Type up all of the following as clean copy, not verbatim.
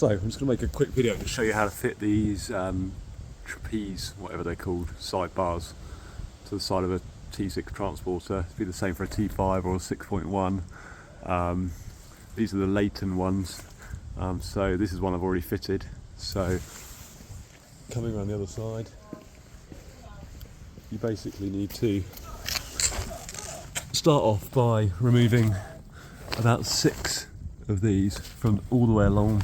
So I'm just going to make a quick video to show you how to fit these trapeze, whatever they're called, side bars to the side of a T6 transporter. It'd be the same for a T5 or a 6.1. These are the Leighton ones. So this is one I've already fitted. So coming around the other side, you basically need to start off by removing about 6 of these from all the way along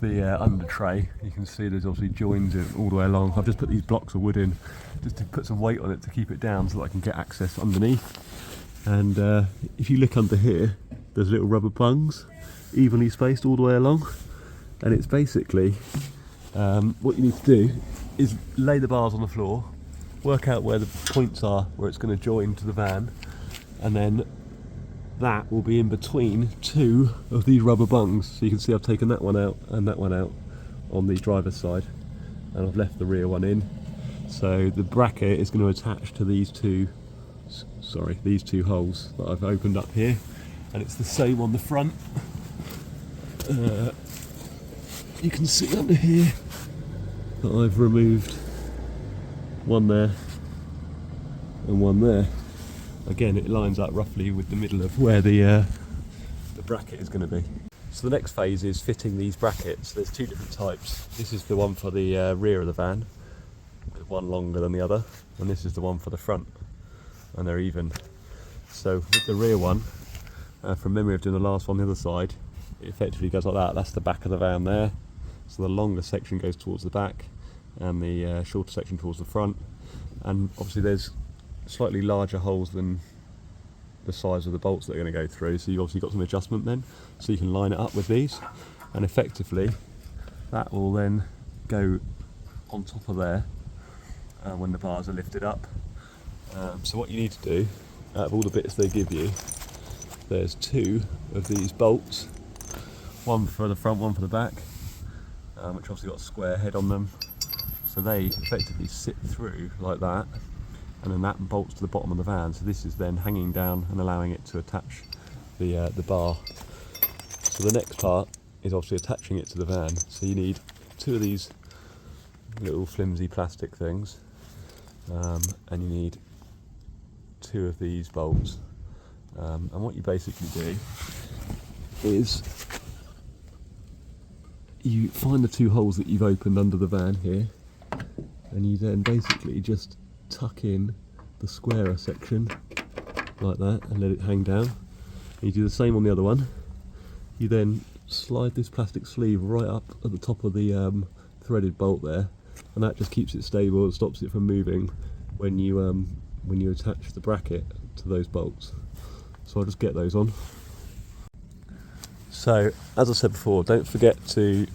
the under tray. You can see there's obviously joins in all the way along. I've just put these blocks of wood in just to put some weight on it to keep it down so that I can get access underneath. And if you look under here, there's little rubber bungs evenly spaced all the way along, and it's basically what you need to do is lay the bars on the floor, work out where the points are where it's going to join to the van, and then that will be in between 2 of these rubber bungs. So you can see I've taken that one out and that one out on the driver's side, and I've left the rear one in. So the bracket is going to attach to these two holes that I've opened up here, and it's the same on the front. You can see under here that I've removed one there and one there. Again, it lines up roughly with the middle of where the bracket is going to be. So the next phase is fitting these brackets. There's 2 different types. This is the one for the rear of the van, with one longer than the other, and this is the one for the front, and they're even. So with the rear one, from memory of doing the last one on the other side, it effectively goes like that. That's the back of the van there. So the longer section goes towards the back, and the shorter section towards the front. And obviously there's slightly larger holes than the size of the bolts that are going to go through, so you've obviously got some adjustment then, so you can line it up with these, and effectively that will then go on top of there when the bars are lifted up. So what you need to do, out of all the bits they give you, there's 2 of these bolts, one for the front, one for the back, which obviously got a square head on them, so they effectively sit through like that, and then that bolts to the bottom of the van. So this is then hanging down and allowing it to attach the bar. So the next part is obviously attaching it to the van. So you need 2 of these little flimsy plastic things, and you need 2 of these bolts. And what you basically do is you find the 2 holes that you've opened under the van here, and you then basically just tuck in the squarer section like that and let it hang down. And you do the same on the other one. You then slide this plastic sleeve right up at the top of the threaded bolt there, and that just keeps it stable and stops it from moving when you attach the bracket to those bolts. So I'll just get those on. So as I said before, don't forget to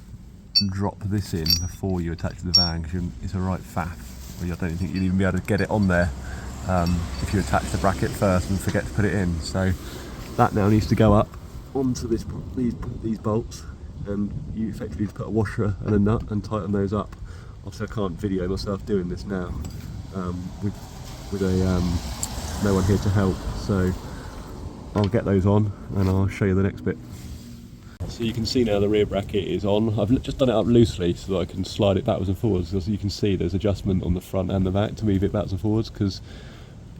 drop this in before you attach to the van, because it's a right faff. I don't think you'll even be able to get it on there if you attach the bracket first and forget to put it in. So that now needs to go up onto these bolts, and you effectively put a washer and a nut and tighten those up. Obviously I can't video myself doing this now with no one here to help, so I'll get those on and I'll show you the next bit. So you can see now the rear bracket is on. I've just done it up loosely so that I can slide it backwards and forwards. As you can see, there's adjustment on the front and the back to move it backwards and forwards, because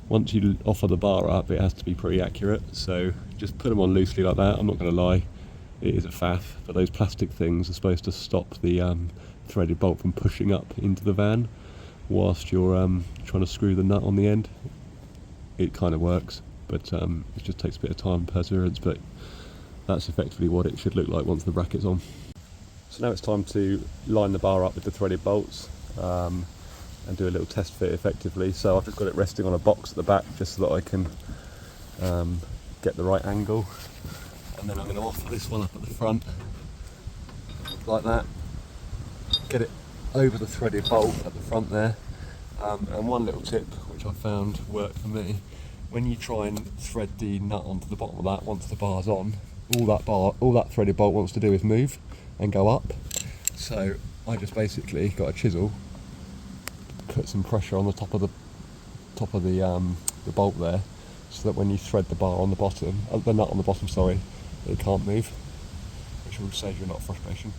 once you offer the bar up, it has to be pretty accurate. So just put them on loosely like that. I'm not going to lie, it is a faff, but those plastic things are supposed to stop the threaded bolt from pushing up into the van whilst you're trying to screw the nut on the end. It kind of works, but it just takes a bit of time and perseverance, but that's effectively what it should look like once the bracket's on. So now it's time to line the bar up with the threaded bolts and do a little test fit effectively. So I've just got it resting on a box at the back just so that I can get the right angle, and then I'm going to offer this one up at the front like that, get it over the threaded bolt at the front there. And one little tip which I found worked for me: when you try and thread the nut onto the bottom of that once the bar's on, all that threaded bolt wants to do is move and go up. So I just basically got a chisel, put some pressure on the top of the bolt there, so that when you thread the bar on the bottom, the nut on the bottom, sorry, it can't move, which will save you a lot of frustration.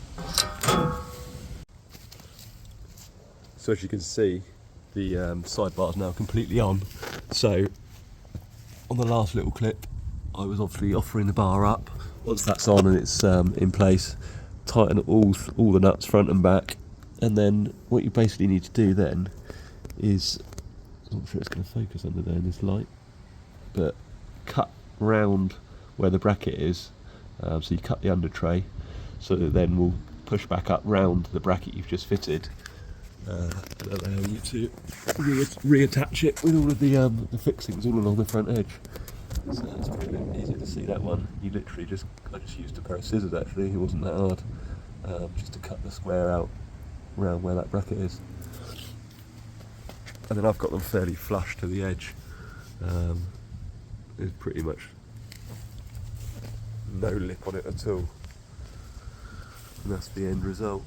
So as you can see, the sidebar is now completely on. So on the last little clip, I was obviously offering the bar up. Once that's on and it's in place, tighten all the nuts front and back, and then what you basically need to do then is, I'm not sure it's going to focus under there in this light, but cut round where the bracket is, so you cut the under tray, so that then we'll push back up round the bracket you've just fitted, and allow you to reattach it with all of the fixings all along the front edge. So it's a bit easy to see that one. You literally I just used a pair of scissors actually, it wasn't that hard, just to cut the square out around where that bracket is. And then I've got them fairly flush to the edge. There's pretty much no lip on it at all. And that's the end result.